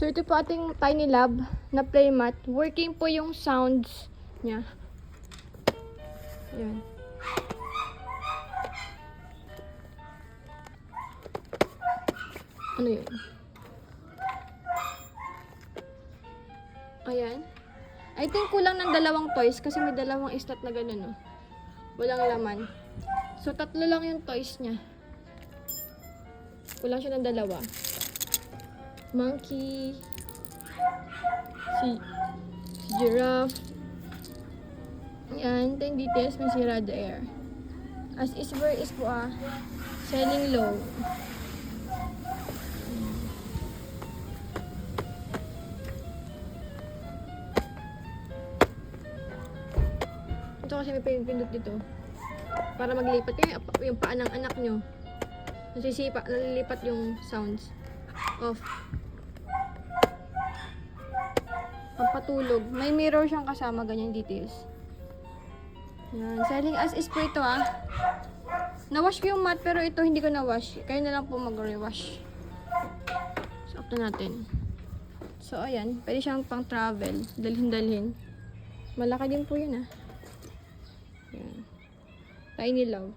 So, ito po ating Tiny Lab na playmat. Working po yung sounds niya. Ayan. Ano yun? Ayan. I think kulang ng 2 toys kasi may 2 slot na ganun, oh. Walang laman. So, 3 lang yung toys niya. Kulang siya ng 2. Monkey. Si giraffe. Ayan. Ito yung details. May si Rad Air. As is where is po, selling low. Ito kasi may pindot dito. Para maglipat yung paa ng anak nyo. Nalilipat yung sounds. Off. Pampatulog. May mirror siyang kasama, ganyan details. Yan. Selling as is po ito, Na-wash ko yung mat, pero ito hindi ko na-wash. Kayo na lang po mag-rewash. So, up na natin. So, ayan. Pwede siyang pang travel. Dalhin-dalhin. Malaki din po yun, Yan. Tiny Love.